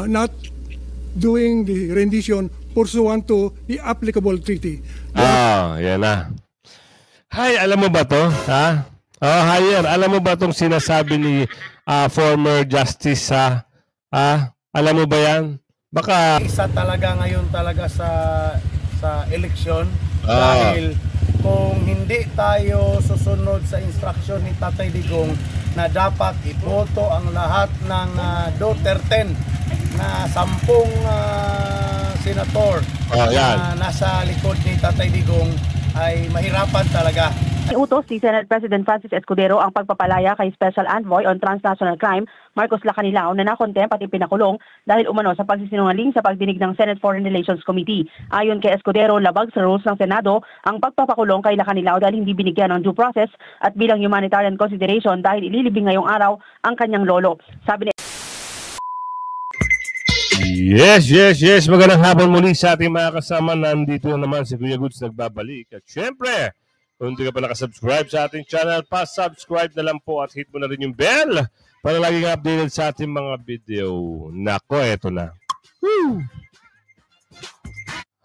not doing the rendition pursuant to the applicable treaty. Yan na. Hay, alam mo ba to? Ha? Hayer, alam mo ba tong sinasabi ni former Justice alam mo ba yan? Baka isa talaga ngayon talaga sa eleksyon dahil kung hindi tayo susunod sa instruction ni Tatay Digong na dapat iboto ang lahat ng Duterte na 10 senator na nasa likod ni Tatay Digong ay mahirapan talaga. Iutos si Senate President Francis Escudero ang pagpapalaya kay Special Envoy on Transnational Crime Marcos Lacanilao na nakontempt at ipinakulong dahil umano sa pagsisinungaling sa pagdinig ng Senate Foreign Relations Committee. Ayon kay Escudero, labag sa rules ng Senado ang pagpapakulong kay Lacanilao dahil hindi binigyan ng due process at bilang humanitarian consideration dahil ililibing ngayong araw ang kanyang lolo. Sabi ni Yes. Magandang hapon muli sa ating mga kasama. Nandito naman si Kuya Goods nagbabalik. At syempre, kung hindi ka pa nakasubscribe sa ating channel, pa-subscribe na lang po at hit mo na rin yung bell para laging updated sa ating mga video. Nako, eto na. Woo!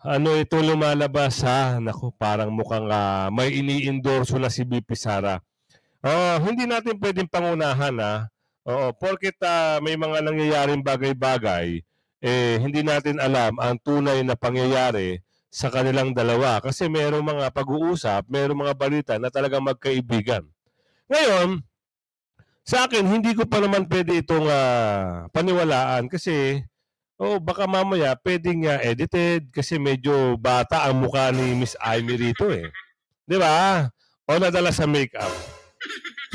Ano ito lumalabas ha? Nako, parang mukhang may ini-endorso na si BP Sara. Hindi natin pwedeng pangunahan ha. Porket may mga nangyayaring bagay-bagay, hindi natin alam ang tunay na pangyayari sa kanilang dalawa. Kasi mayroong mga pag-uusap, mayroong mga balita na talagang magkaibigan. Ngayon, sa akin, hindi ko pa naman pwede itong paniwalaan kasi baka mamaya pwedeng edited kasi medyo bata ang mukha ni Miss Amy rito eh. Di ba? O nadala sa makeup.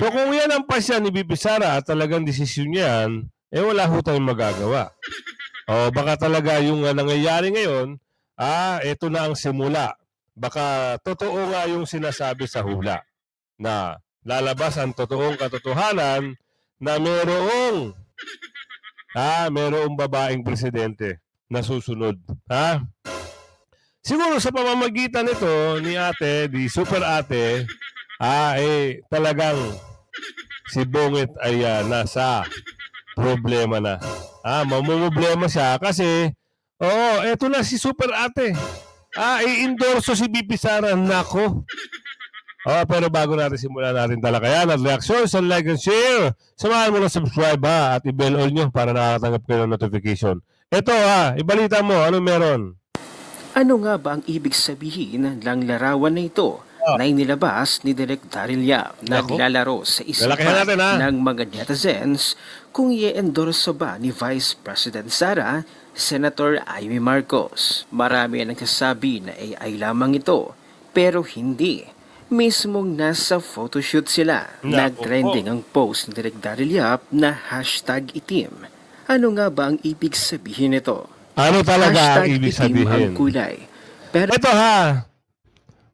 So kung yan ang pasya ni Bibi Sara at talagang desisyon yan, wala ho tayong magagawa. Baka talaga yung nangyayari ngayon, ito na ang simula. Baka totoo nga yung sinasabi sa hula na lalabas ang totoong katotohanan na mayroong babaeng presidente na susunod. Siguro sa pamamagitan nito ni ate, di super ate, talagang si Bongit ay nasa problema na. Mamumblema siya kasi eto na si super ate. I-endorso si BP Sara. Nako. Pero bago natin simulan natin talakayan at reaksyon sa like and share, samahan mo na subscribe at i-bell all nyo para nakakatanggap kayo ng notification. Ito ibalita mo, ano meron? Ano nga ba ang ibig sabihin ng larawan na ito na inilabas ni Direk Daryl Yap na nilalaro sa isipan ng mga netizens kung i-endorso ba ni Vice President Sara, Senator Amy Marcos? Marami ang nagsasabi na AI lamang ito, pero hindi. Mismong nasa photoshoot sila. Nag-trending ang post ni Direk Daryl Yap na #itim. Ano nga ba ang ibig sabihin nito? Ano talaga ang ibig sabihin? Ang kulay. Pero ito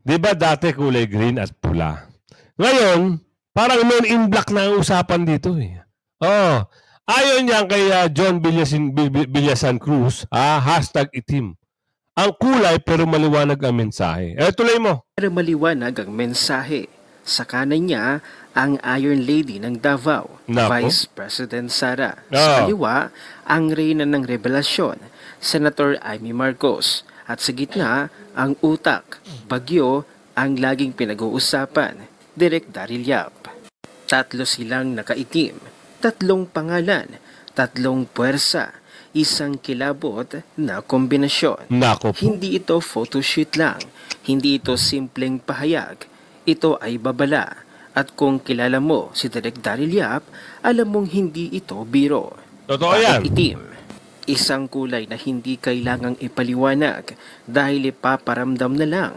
di ba dati kulay green at pula? Ngayon, parang men in black na ang usapan dito eh. Ayon yan kay John Villasan Cruz, #itim. Ang kulay pero maliwanag ang mensahe. Tuloy mo. Pero maliwanag ang mensahe. Sa kanan niya, ang Iron Lady ng Davao, Vice President Sara. Sa kaliwa, ang Reyna ng Revelasyon, Senator Amy Marcos. At sa gitna, ang utak, bagyo, ang laging pinag-uusapan, Direk Daryl Yap. Tatlo silang nakaitim, 3 pangalan, 3 puwersa, isang kilabot na kombinasyon. Hindi ito photoshoot lang, hindi ito simpleng pahayag, ito ay babala. At kung kilala mo si Direk Daryl Yap, alam mong hindi ito biro. Totoo yan. Itim. Isang kulay na hindi kailangang ipaliwanag dahil ipaparamdam na lang.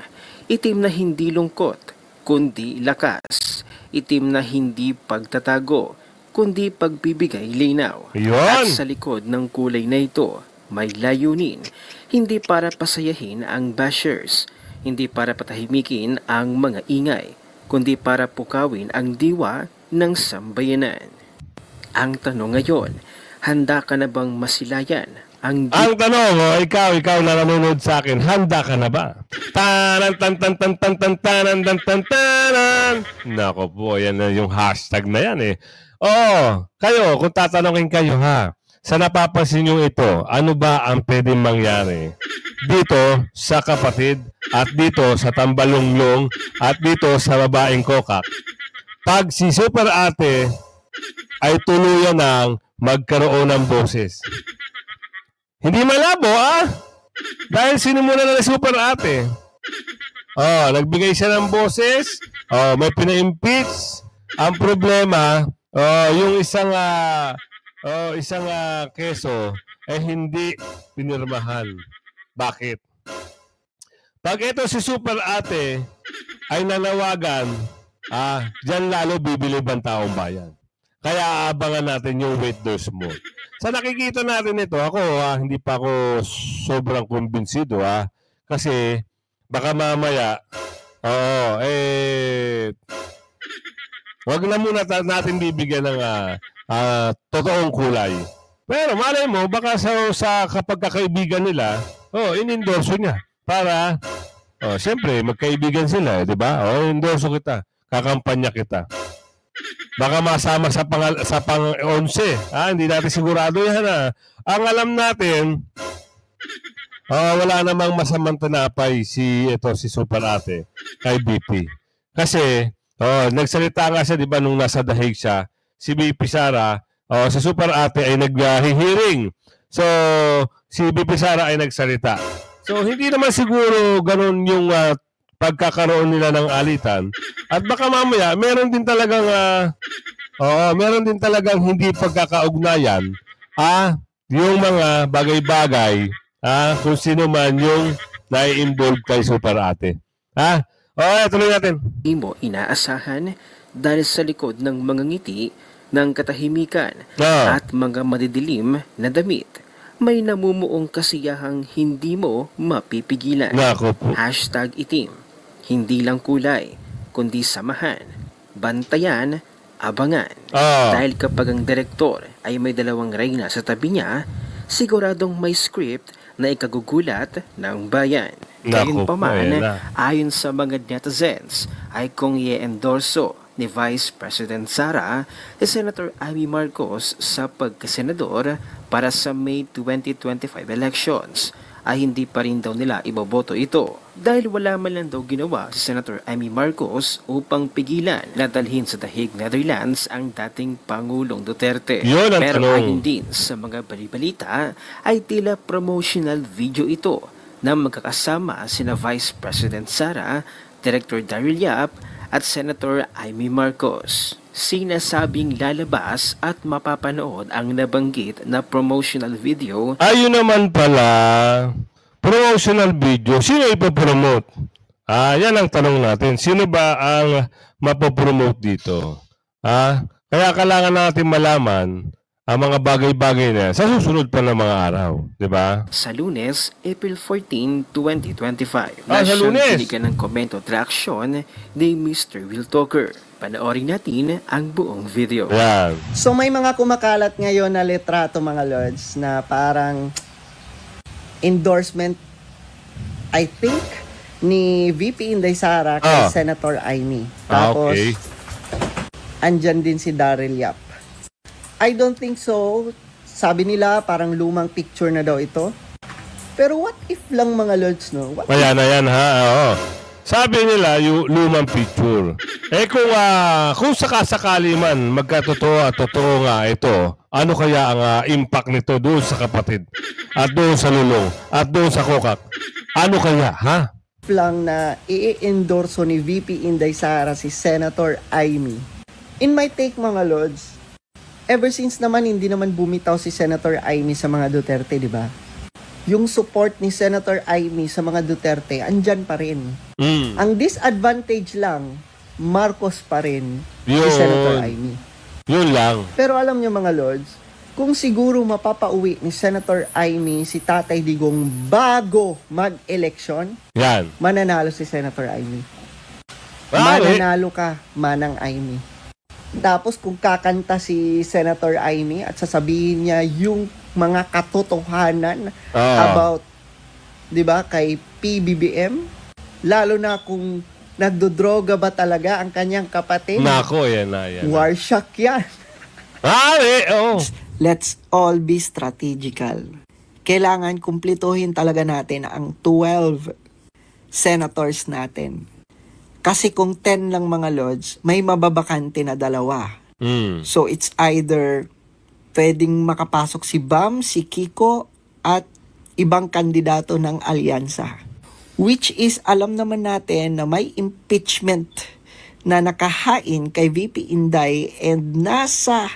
Itim na hindi lungkot, kundi lakas. Itim na hindi pagtatago, kundi pagbibigay linaw. Yun. At sa likod ng kulay na ito, may layunin. Hindi para pasayahin ang bashers, hindi para patahimikin ang mga ingay, kundi para pukawin ang diwa ng sambayanan. Ang tanong ngayon, handa ka na bang masilayan ang tanong, ikaw na nanonood sa akin, handa ka na ba? Tanan. Nako po, yan na yung hashtag na yan eh. Kayo, kung tatanungin kayo sa napapansin nyo ito, ano ba ang pwedeng mangyari dito sa kapatid at dito sa tambalunglong at dito sa babaeng kokak? Pag si Super Ate ay tuluyan ng magkaroon ng boses. Hindi malabo, dahil sinimula na Super Ate. Nagbigay siya ng boses, may pina-impeach. Ang problema, yung isang keso hindi pinirmahan. Bakit? Pag ito si Super Ate ay nanawagan, diyan lalo bibilib ang taong bayan. Kaya aabangan natin yung witness mo. Sa nakikita natin ito, ako hindi pa ako sobrang kumbinsido kasi baka mamaya wag na muna natin bibigyan ng totoong kulay. Pero malay mo, baka sa kapag kakaibigan nila, in-endorso niya. Para, siyempre, magkaibigan sila, di ba? Endorso kita, kakampanya kita. Baka masama sa pang-11. Hindi natin sigurado yan. Ang alam natin, wala namang masamang tinapay si Super Ate kay BP. Kasi, nagsalita nga siya, di ba, nung nasa dahig siya, si BP Sara, si Super Ate ay nag-hearing. So, si BP Sara ay nagsalita. So, hindi naman siguro ganun yung pagkakaroon nila ng alitan. At baka mamaya, meron din talagang hindi pagkakaugnayan, yung mga bagay-bagay, kung sino man yung nai-involve kay Super Ate. Tuloy natin. Hindi mo inaasahan dahil sa likod ng mga ngiti ng katahimikan at mga madidilim na damit, may namumuong kasiyahang hindi mo mapipigilan. #itim. Hindi lang kulay, kundi samahan, bantayan, abangan. Dahil kapag ang direktor ay may dalawang reyna sa tabi niya, siguradong may script na ikagugulat ng bayan. Gayunpaman, ayon sa mga netizens, ay kung i-endorso ni Vice President Sara si Senator Amy Marcos sa pagkasenador para sa May 2025 elections, ay hindi pa rin daw nila iboboto ito dahil wala man lang daw ginawa si Senator Amy Marcos upang pigilan na dalhin sa dahig Netherlands ang dating Pangulong Duterte. Pero ayon din sa mga balibalita ay tila promotional video ito na magkakasama sina Vice President Sara, Director Daryl Yap at Senator Amy Marcos. Sinasabing lalabas at mapapanood ang nabanggit na promotional video. Ayun naman pala, promotional video, sino ipopromote? Yan ang tanong natin. Sino ba ang mapopromote dito? Kaya kailangan natin malaman ang mga bagay-bagay na sa susunod pa ng mga araw, di ba? Sa Lunes, April 14, 2025. Sa Lunes! Binigyan ng komento at reaksyon ni Mr. Will Talker. Panoorin natin ang buong video. Yan. So may mga kumakalat ngayon na litrato mga lords na parang endorsement, I think, ni VP Inday Sara kay Senator Amy. Tapos, andyan din si Daryl Yap. I don't think so. Sabi nila parang lumang picture na daw ito. Pero what if lang mga lords, no? Ayan, sabi nila yung lumang picture. Kung sakasakali man magkatotoo nga ito, ano kaya ang impact nito doon sa kapatid at doon sa lulong at doon sa kokak? Ano kaya, Lang na i-endorso ni VP Inday Sara si Senator Amy. In my take mga lords, ever since naman hindi naman bumitaw si Senator Amy sa mga Duterte, di ba? Yung support ni Senator Amy sa mga Duterte, andyan pa rin. Ang disadvantage lang, Marcos pa rin si Senator Amy. Yun lang. Pero alam niyo mga lords, kung siguro mapapauwi ni Senator Amy si Tatay Digong bago mag-eleksyon, mananalo si Senator Amy. Mananalo ka, Manang Amy. Tapos kung kakanta si Senator Amy at sasabihin niya yung mga katotohanan about, 'di ba, kay PBBM, lalo na kung nagdodroga ba talaga ang kanyang kapatid. Nako, yan. Warsyak yan. let's all be strategical. Kailangan kumplituhin talaga natin ang 12 senators natin. Kasi kung 10 lang mga lords, may mababakante na 2. So it's either pwedeng makapasok si Bam, si Kiko, at ibang kandidato ng alyansa. Which is, alam naman natin na may impeachment na nakahain kay VP Inday and nasa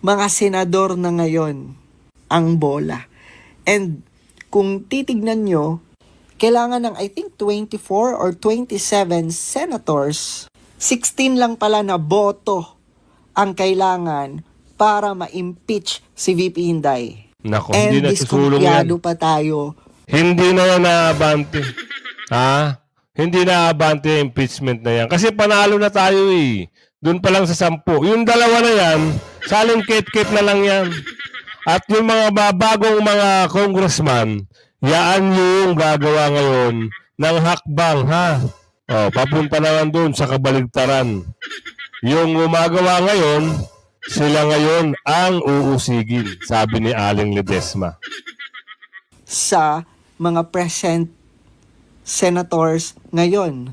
mga senador na ngayon ang bola. And kung titignan nyo, kailangan ng I think 24 or 27 senators, 16 lang pala na boto ang kailangan para ma-impeach si VP Inday. Nako, and hindi na susulong yan. pa tayo. Hindi na yan naabante. Ha? Hindi na abante yung impeachment na yan. Kasi panalo na tayo eh. Doon pa lang sa 10. Yung 2 na yan, saling kit-kit na lang yan. At yung mga bagong mga congressman, yaan yung gagawa ngayon ng hakbang, ha? O, papunta naman doon sa kabaligtaran. Yung gumagawa ngayon, sila ngayon ang uusigin, sabi ni Aling Ledesma. Sa mga present senators ngayon.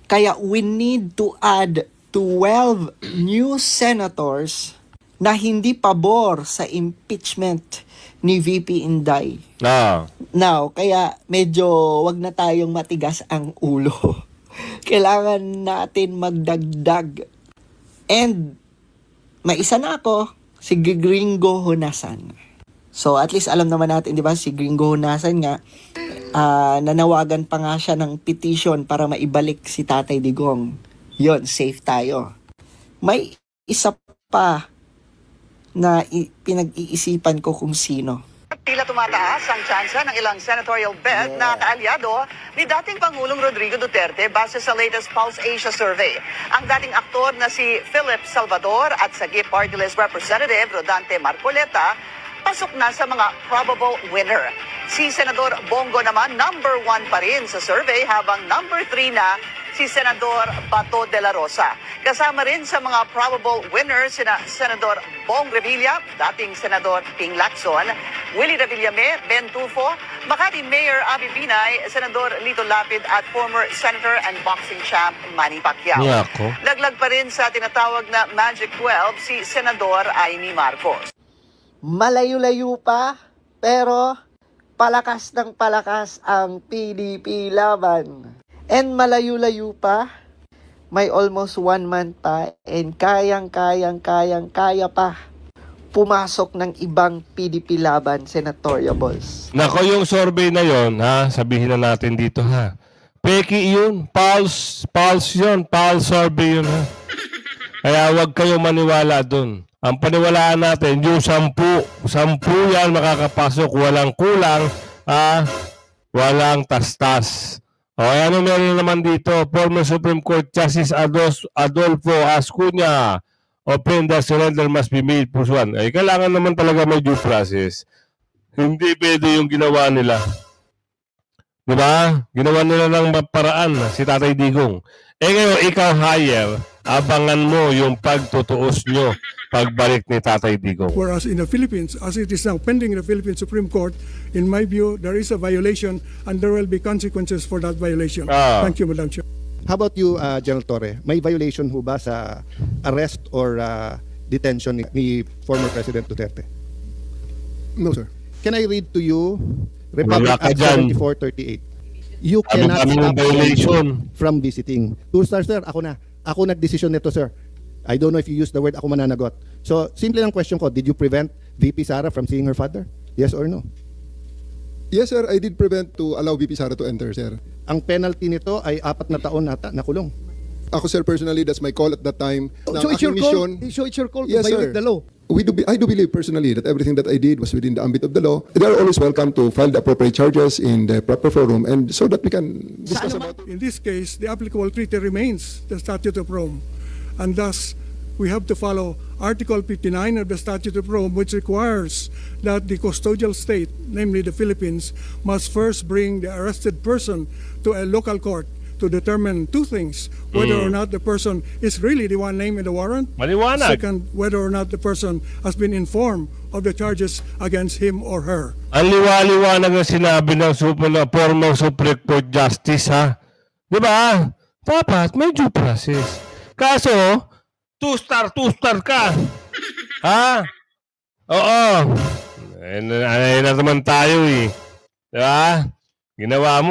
Kaya we need to add 12 new senators na hindi pabor sa impeachment ni VP Inday. Now, kaya medyo wag na tayong matigas ang ulo. Kailangan natin magdagdag. And may isa na ako, si Gringo Honasan. So at least alam naman natin, di ba, si Gringo Honasan nga, nanawagan pa nga siya ng petition para maibalik si Tatay Digong. Yon, safe tayo. May isa pa na pinag-iisipan ko kung sino. Tila tumataas ang tsansa ng ilang senatorial bed na kaalyado ni dating Pangulong Rodrigo Duterte base sa latest Pulse Asia survey. Ang dating aktor na si Philip Salvador at Sagip Party List Representative Rodante Marcoleta pasok na sa mga probable winner. Si Senador Bongo naman number 1 pa rin sa survey habang number 3 na si Senador Bato de la Rosa. Kasama rin sa mga probable winners sina Senador Bong Revilla, dating Senador Ping Lacson, Willie Revillame, Ben Tufo, Makati Mayor Abby Binay, Senador Lito Lapid at former Senator and boxing champ Manny Pacquiao. Laglag pa rin sa tinatawag na Magic 12 si Senador Amy Marcos. Malayo-layo pa, pero palakas ng palakas ang PDP laban. And malayo-layo pa, may almost 1 month pa, and kaya pa pumasok ng ibang PDP laban senatoriables. Nako, yung survey na yon, ha, sabihin na natin dito, ha. Peki yun, pulse yun, pulse survey yun, ha. Kaya wag kayong maniwala dun. Ang paniwalaan natin, yung 10 yan makakapasok, walang kulang, walang tastas. O, ano meron naman dito? Former Supreme Court Justice Adolfo Ascuña. Open the surrender must be made pursuant. Ay, kailangan naman talaga may due process. Hindi pwede yung ginawa nila. Diba? Ginawa nila ng paraan si Tatay Digong. Eh ngayon, ikaw hire, abangan mo yung pagtutuos nyo pagbalik ni Tatay Digong. Whereas in the Philippines, as it is now pending in the Philippine Supreme Court, in my view, there is a violation and there will be consequences for that violation. Thank you, Madam Chair. How about you, General Torre? May violation ho ba sa arrest or detention ni former President Duterte? No, sir. Can I read to you Republic Act 7438? You cannot stop violation from visiting. Two-star, sir, ako na. Ako nagdesisyon nito, sir. I don't know if you use the word ako mananagot. So, simple lang question ko, did you prevent VP Sara from seeing her father? Yes or no? Yes, sir. I did prevent to allow VP Sara to enter, sir. Ang penalty nito ay 4 na taon nata na kulong. Ako, sir, personally, that's my call at that time. So it's your call? So it's your call to violate the law? I do believe personally that everything that I did was within the ambit of the law. They are always welcome to file the appropriate charges in the proper forum, and so that we can discuss about it. In this case, the applicable treaty remains the Statute of Rome, and thus we have to follow Article 59 of the Statute of Rome, which requires that the custodial state, namely the Philippines, must first bring the arrested person to a local court to to determine two things: whether or not the person is really the one named in the warrant. Maliwanag. Second, whether or not the person has been informed of the charges against him or her. Ang liwaliwanag na sinabi ng former Supreme Court Justice, ha? Di ba? Dapat may due process. Kaso, two-star ka. Ha? Oo. Ay na naman tayo eh. Di ba? Ginawa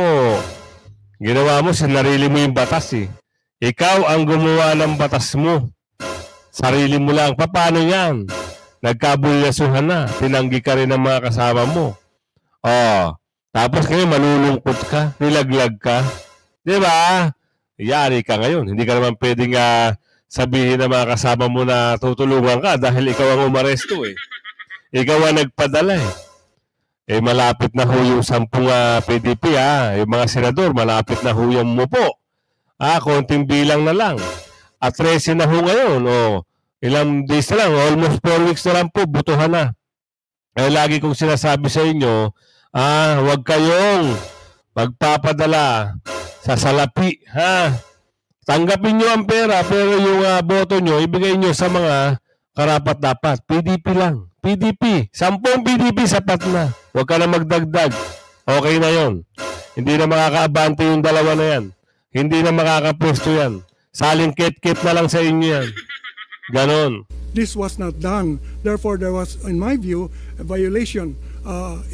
mo, sinarili mo yung batas eh. Ikaw ang gumawa ng batas mo. Sarili mo lang. Paano yan? Nagkabulyasuhan na. Tinanggi ka rin ng mga kasama mo. Tapos ngayon malulungkot ka. Nilaglag ka. Di ba? Yari ka ngayon. Hindi ka naman pwedeng sabihin ng mga kasama mo na tutulungan ka dahil ikaw ang umaresto eh. Ikaw ang nagpadala eh. Malapit na ho yung 10 PDP yung mga senador, malapit na ho yung mo po. Konting bilang na lang. At 13 na ho ngayon. Ilang days na lang, almost 4 weeks na lang po, butuhan na. Lagi kong sinasabi sa inyo, huwag kayong magpapadala sa salapi. Tanggapin nyo ang pera, pero yung boto nyo, ibigay nyo sa mga karapat-dapat. PDP lang. PDP. 10 PDP, sapat na. Huwag ka na magdagdag. Okay na yon. Hindi na makakaabante yung dalawa na yan. Hindi na makakapwesto yan. Saling kit-kit na lang sa inyo yan. Ganon. This was not done. Therefore, there was, in my view, a violation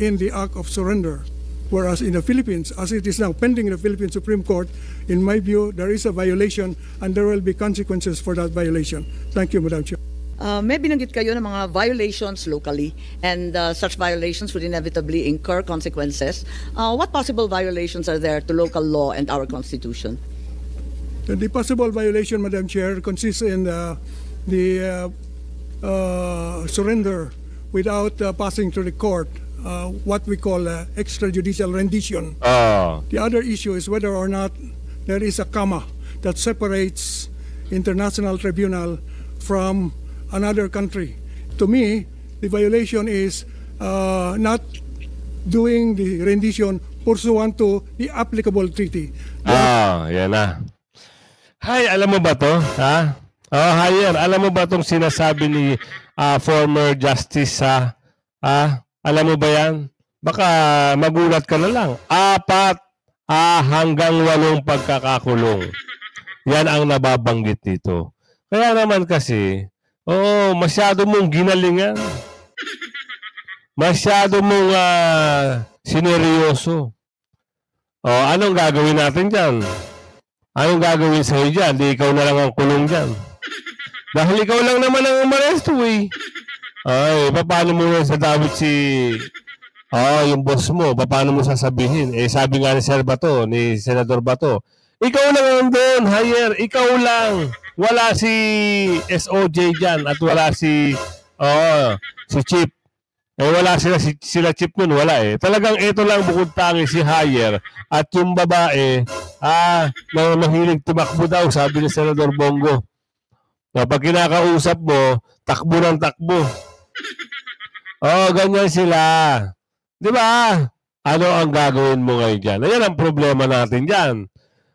in the act of surrender. Whereas in the Philippines, as it is now pending in the Philippine Supreme Court, in my view, there is a violation and there will be consequences for that violation. Thank you, Madam Chair. May binanggit kayo ng mga violations locally and such violations would inevitably incur consequences. What possible violations are there to local law and our Constitution? The possible violation, Madam Chair, consists in the surrender without passing through the court, what we call extrajudicial rendition. The other issue is whether or not there is a comma that separates international tribunal from another country. To me, the violation is not doing the rendition pursuant to the applicable treaty. Yan na. Hay, alam mo ba to? Hayer, alam mo ba itong sinasabi ni former Justice? Alam mo ba yan? Baka magulat ka na lang. 4 hanggang 8 pagkakakulong. Yan ang nababanggit dito. Kaya naman kasi, masyado mong ginalingan. Masyado mong sineryoso. Anong gagawin natin dyan? Anong gagawin sa'yo dyan? Di ikaw na lang ang kulong dyan. Dahil ikaw lang naman ang umaresto eh. Paano mo sa David yung boss mo, paano mo sasabihin? Sabi nga ni Sir Bato, ni Senador Bato, ikaw lang doon, Hayer, ikaw lang. Wala si SOJ dyan at wala si Chip. Wala sila Chip nun, wala eh. Talagang ito lang bukod tangi si Hayer at yung babae, na mahilig tumakbo daw, sabi ni Senador Bongo. Pag kinakausap mo, takbo ng takbo. Ganyan sila. Di ba? Ano ang gagawin mo ngayon dyan? Ayan ang problema natin dyan.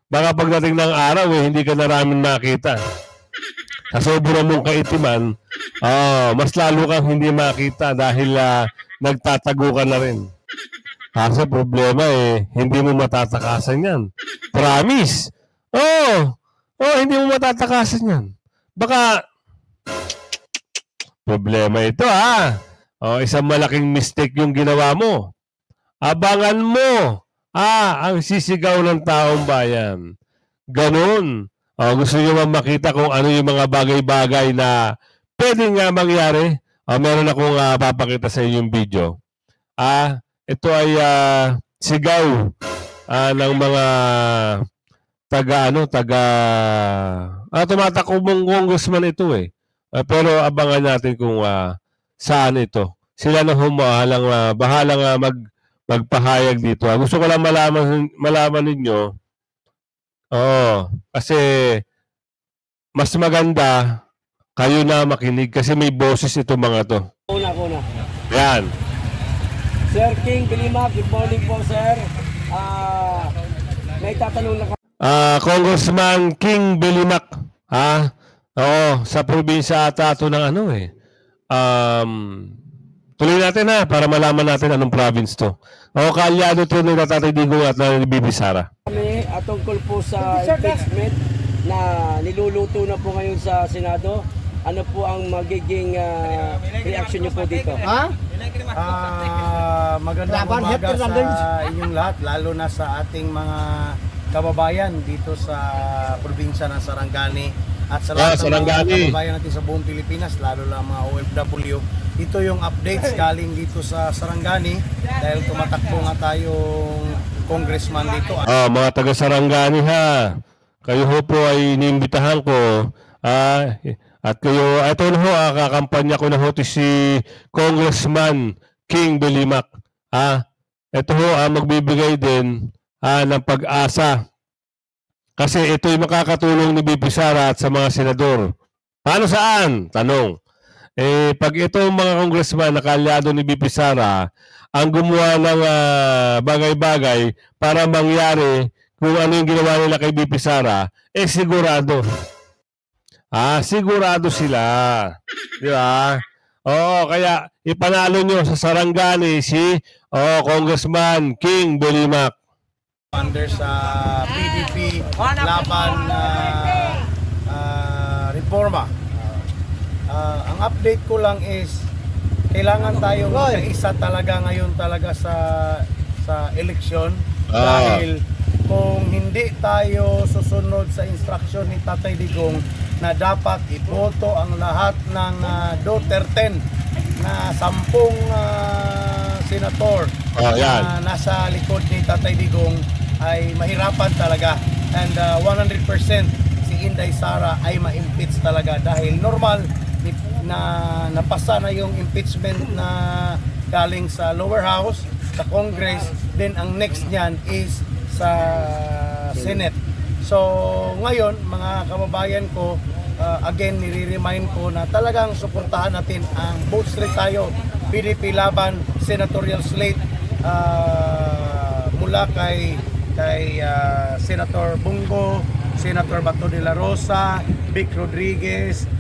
Baka pagdating ng araw, hindi ka na namin makita. Sa sobrang mong kaitiman, mas lalo kang hindi makita dahil nagtatago ka na rin. Kasi problema hindi mo matatakasan yan. Promise. Hindi mo matatakasan yan. Baka problema ito isang malaking mistake yung ginawa mo. Abangan mo ang sisigaw ng taong bayan. Ganon. Gusto nyo makita kung ano yung mga bagay-bagay na pwedeng mangyari. Meron akong papakita sa inyo yung video. Ito ay sigaw ng mga tumatakbong congressman ito pero abangan natin kung saan ito. Sila na bahalang magpahayag dito. Gusto ko lang malaman ninyo. Kasi mas maganda kayo na makinig kasi may boses ito mga to. Una. Yan. Sir King Bilima, good morning po sir. May tatanong lang Congressman King Belimac. Oo, sa probinsya ata ito ng ano eh. Tuloy natin para malaman natin anong province to. Kaalyado ito ni Tatay Digong at ni Bibi Sara. Kami tungkol po sa impeachment na niluluto na po ngayon sa Senado. Ano po ang magiging reaction niyo po dito? Magandang umaga sa inyong lahat, lalo na sa ating mga kababayan dito sa probinsya ng Sarangani at sa lahat ng mga kababayan natin sa buong Pilipinas, lalo na mga OFW. Ito yung updates galing dito sa Sarangani dahil tumatakbo nga tayong congressman dito. Mga taga Sarangani kayo ho po ay iniimbitahan ko. At kayo, ito na ho, kakampanya ko na ho si Congressman King Belimac. Ito ho, magbibigay din ng pag-asa. Kasi ito'y makakatulong ni Bibi Sara at sa mga senador. Paano saan? Tanong. Pag itong mga congressman na kaalyado ni Bibi Sara ang gumawa ng bagay-bagay para mangyari kung ano yung ginawa nila kay Bibi Sara, sigurado. Sigurado sila. Di ba? Kaya ipanalo nyo sa Sarangani si Congressman King Belimac. Under sa PDP laban reforma. Ang update ko lang is kailangan tayong magkaisa talaga ngayon talaga sa eleksyon dahil kung hindi tayo susunod sa instruction ni Tatay Digong na dapat iboto ang lahat ng Duterte na 10 senator na nasa likod ni Tatay Digong ay mahirapan talaga, and 100% si Inday Sara ay ma-impeach talaga dahil normal na napasa na yung impeachment na galing sa lower house, sa Congress, then ang next niyan is sa Senate. So ngayon mga kababayan ko, again nire-remind ko na talagang suportahan natin ang both straight tayo, PDP laban senatorial slate mula kay Senator Bungo, Senator Bato de la Rosa, Vic Rodriguez,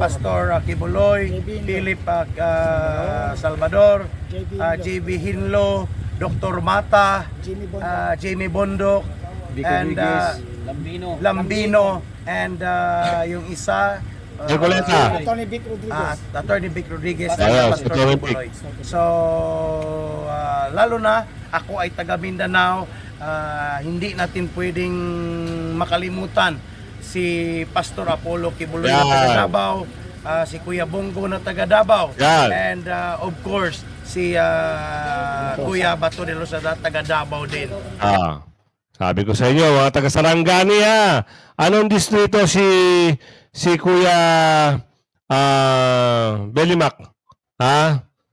Pastor Kibuloy, Philip Salvador, JB Hinlo, Dr. Mata, Jamie Bondok, and Lambino, and yung isa Attorney Vic Rodriguez, Pastor Kibuloy. So lalo na ako ay taga Mindanao, hindi natin pwedeng makalimutan si Pastor Apollo Kibuloy na taga Davao, si Kuya Bongo na taga Davao, and of course si Kuya Bato de Rosa na taga Davao din. Sabi ko sa inyo, mga taga Sarangani anong distrito si Kuya Belimac?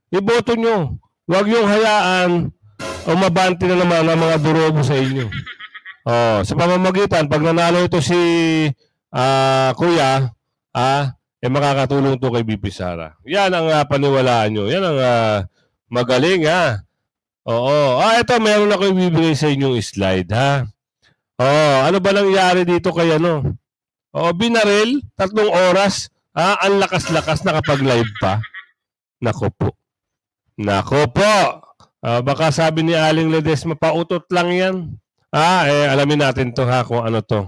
Iboto nyo. Huwag yung hayaan umabante na naman ang mga durobo sa inyo. Sa pamamagitan, pag nanalo ito si Kuya, makakatulong to kay Bibi Sara. Yan ang paniwalaan nyo. Yan ang magaling, ito, meron ako ibibigay sa inyong slide, ano ba nangyari dito kay binaril, 3 oras, ang lakas-lakas nakapag-live pa. Nako po. Baka sabi ni Aling Ledesma, pautot lang yan. Alamin natin to kung ano to.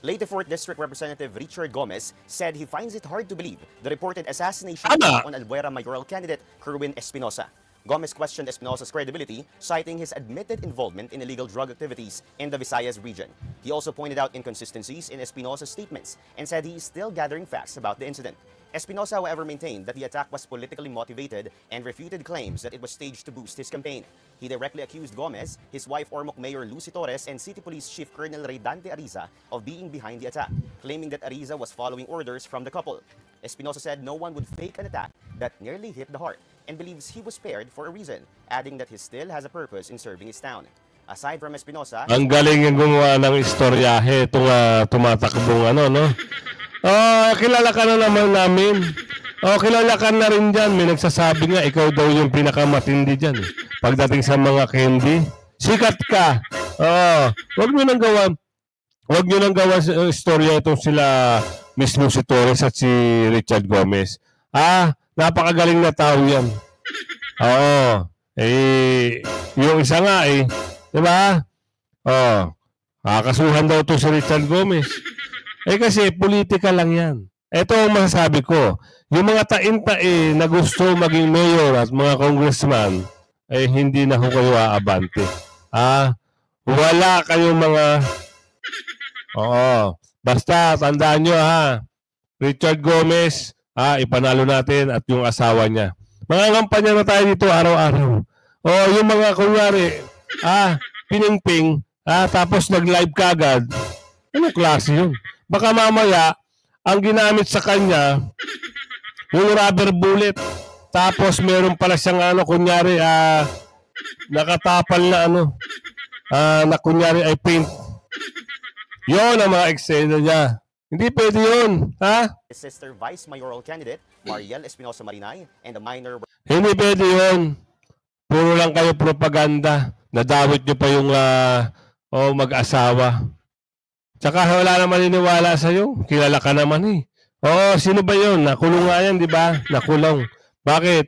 Leyte 4th District Representative Richard Gomez said he finds it hard to believe the reported assassination on Albuera mayoral candidate Kerwin Espinosa. Gomez questioned Espinosa's credibility, citing his admitted involvement in illegal drug activities in the Visayas region. He also pointed out inconsistencies in Espinosa's statements and said he is still gathering facts about the incident. Espinosa, however, maintained that the attack was politically motivated and refuted claims that it was staged to boost his campaign. He directly accused Gomez, his wife Ormoc Mayor Lucy Torres, and City Police Chief Colonel Ray Dante Ariza of being behind the attack, claiming that Ariza was following orders from the couple. Espinosa said no one would fake an attack that nearly hit the heart and believes he was spared for a reason, adding that he still has a purpose in serving his town. Aside from Espinosa, ang galing yung gumawa ng istoryahe itong tumatakbong kilala ka na naman namin. Kilala ka na rin dyan. May nagsasabi nga, ikaw daw yung pinakamatindi dyan. Pagdating sa mga candy, sikat ka. Wag nyo nang gawa. Wag nyo nang gawa istorya itong sila Miss Lucy Torres at si Richard Gomez. Napakagaling na tao yan. Oo. Yung isa nga di ba? Kakasuhan daw to si Richard Gomez. Kasi politika lang yan. Ito ang masasabi ko. Yung mga tain-tain na gusto maging mayor at mga congressman, hindi na ho kayo aabante. Wala kayong mga... Basta, tandaan nyo Richard Gomez, ipanalo natin at yung asawa niya. Mga kampanya na tayo dito araw-araw. Yung mga kunyari, piningping, tapos nag-live kagad. Anong klase yun? Baka mamaya, ang ginamit sa kanya, yung rubber bullet. Tapos meron pala siyang kunyari, nakatapal na na kunyari ay paint. Yun ang mga eksena niya. Hindi pwede yun, Sister Vice Mayoral candidate, Mariel Espinosa Marinay, and the minor... Hindi pwede yun. Puro lang kayo propaganda. Nadawit nyo pa yung mag-asawa. Tsaka wala naman niniwala sa'yo. Kilala ka naman sino ba yun? Nakulong nga yan, di ba? Nakulong. Bakit?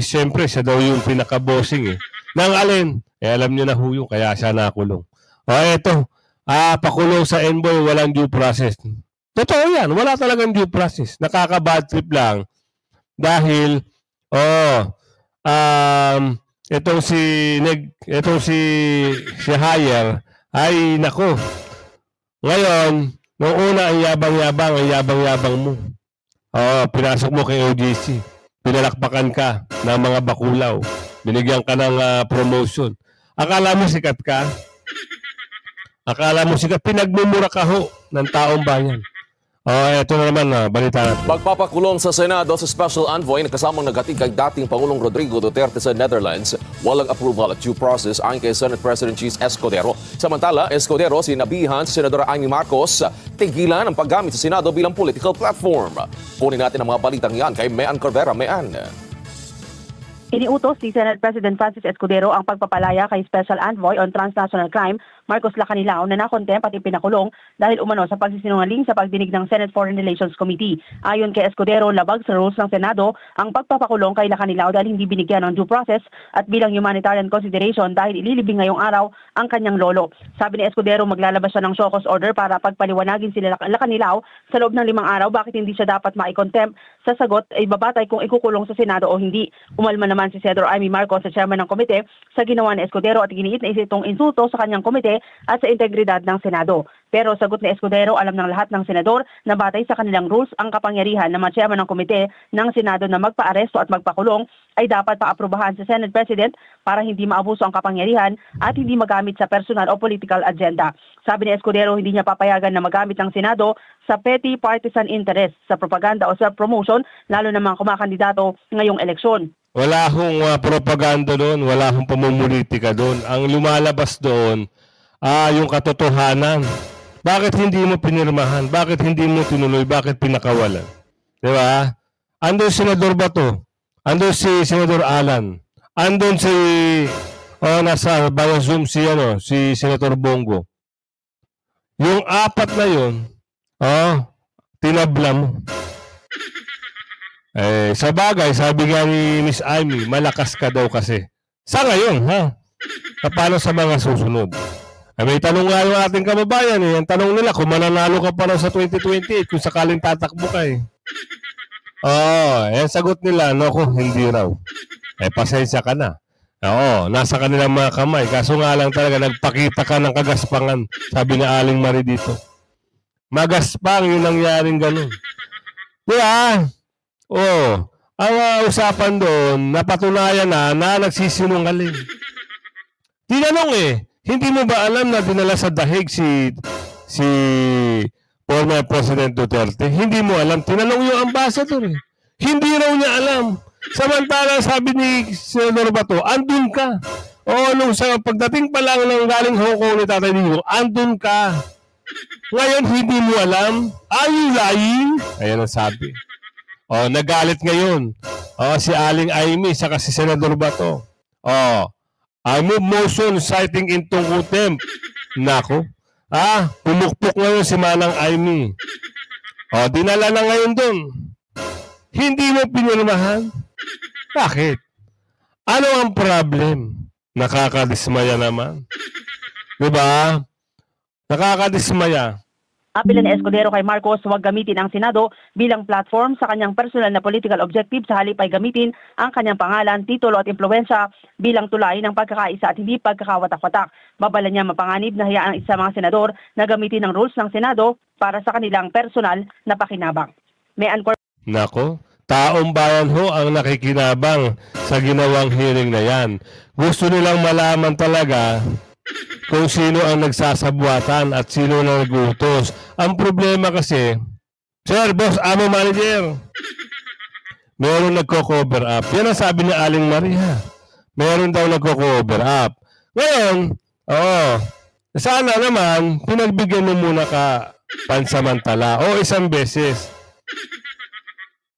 Siyempre, siya daw yung pinaka-bossing Nang alin? Alam nyo na huyo, kaya siya nakulong. Eto. Pakulong sa envoy, walang due process. Totoo yan, wala talagang due process. Nakaka-bad trip lang. Dahil, itong si Hayer, ay nako. Ngayon, nung una, ang yabang-yabang mo. Pinasok mo kay OJC. Pinalakpakan ka ng mga bakulaw. Binigyan ka ng promotion. Akala mo sikat ka? Akala mo sikat? Pinagmumura ka ho ng taong bayan. Ito na naman, balita natin. Magpapakulong sa Senado sa Special Envoy na kasamang naghatid kay dating Pangulong Rodrigo Duterte sa Netherlands. Walang approval at due process ayon kay Senate President Cheese Escudero. Samantala, Escudero sinabihan sa Senadora Amy Marcos tigilan ang paggamit sa Senado bilang political platform. Kunin natin ang mga balitang yan kay Mean Corvera. Mean. Iniutos ni Senate President Francis Escudero ang pagpapalaya kay Special Envoy on Transnational Crime Marcos Lacanilao na nakontempt at ipinakulong dahil umano sa pagsisinungaling sa pagdinig ng Senate Foreign Relations Committee. Ayon kay Escudero, labag sa rules ng Senado ang pagpapakulong kay Lacanilao dahil hindi binigyan ng due process at bilang humanitarian consideration dahil ililibing ngayong araw ang kanyang lolo. Sabi ni Escudero, maglalabas siya ng show cause order para pagpaliwanagin sila Lacanilao sa loob ng 5 araw bakit hindi siya dapat ma-contempt. Sa sagot ay babatay kung ikukulong sa Senado o hindi. Umalma naman si Senador Amy Marcos sa chairman ng komite sa ginawa ni Escudero at giniit na itong insulto sa kanyang komite at sa integridad ng Senado. Pero sagot ni Escudero, alam ng lahat ng senador na batay sa kanilang rules ang kapangyarihan ng mga chairman ng komite ng Senado na magpa-aresto at magpakulong ay dapat paaprubahan sa Senate President para hindi maabuso ang kapangyarihan at hindi magamit sa personal o political agenda. Sabi ni Escudero, hindi niya papayagan na magamit ng Senado sa petty partisan interest, sa propaganda o sa promotion, lalo na mga kumakandidato ngayong eleksyon. Wala hong propaganda doon, wala hong pamumulitika doon. Ang lumalabas doon, yung katotohanan. Bakit hindi mo pinirmahan? Bakit hindi mo tinuloy? Bakit pinakawalan? Di ba? Andun si Senador Bato. Andun si Senador Alan. Andun si nasa via Zoom si Senator Bongo. Yung 4 na yun, tinabla mo. Sa bagay, sabi nga ni Miss Amy, malakas ka daw kasi. Sa ngayon, paano sa mga susunod? May tanong nga yung ating kababayan Ang tanong nila, kung mananalo ka pa raw sa 2028, kung sakaling tatakbo ka sagot nila, hindi raw. Pasensya ka na. Nasa kanilang mga kamay. Kaso nga lang talaga, nagpakita ka ng kagaspangan. Sabi ni Aling Marie dito. Magaspang yung nangyaring ganun. Diba? Ang usapan doon, napatunayan na nagsisinungaling. Tinanong hindi mo ba alam na dinala sa dahig si former President Duterte? Hindi mo alam. Tinanong yung ambassador Hindi raw niya alam. Samantala, sabi ni Senador Bato, andun ka. Nung sa pagdating pa lang ng galing Hong Kong ni Tatay Digong, andun ka. Ngayon, hindi mo alam. Are you lying? Ayan ang sabi. Nagalit ngayon. Si Aling Amy, saka si Senador Bato. I move motion citing into contempt. Nako. Pumukpok ngayon si Manang Aimee. Dinala na ngayon doon. Hindi mo pinirmahan? Bakit? Ano ang problem? Nakakadismaya naman. Diba? Nakakadismaya. Apela ni Escudero kay Marcos huwag gamitin ang Senado bilang platform sa kanyang personal na political objective, sa halip ay gamitin ang kanyang pangalan, titulo at impluwensya bilang tulay ng pagkakaisa at hindi pagkakawatak-watak. Babala niya mapanganib na hayaan ang isa mga senador na gamitin ang rules ng Senado para sa kanilang personal na pakinabang. Nako, taong bayan ho ang nakikinabang sa ginawang hearing na yan. Gusto nilang malaman talaga kung sino ang nagsasabuatan at sino na nagutos. Ang problema kasi, Sir, Boss, Amo Manager, meron nagko-cover up. Yan ang sabi ni Aling Maria. Meron daw nagko-cover up. Ngayon, sana naman, pinagbigyan mo muna ka pansamantala o isang beses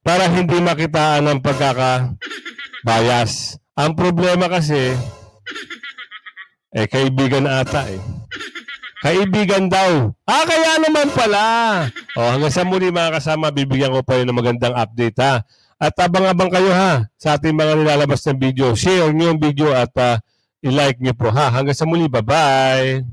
para hindi makitaan ng pagkakabayas. Ang problema kasi, kaibigan ata Kaibigan daw. Kaya naman pala. Hanggang sa muli mga kasama, bibigyan ko pa rin ng magandang update ha. At abang-abang kayo ha sa ating mga nilalabas ng video. Share nyo yung video at i-like nyo po ha. Hanggang sa muli, bye-bye.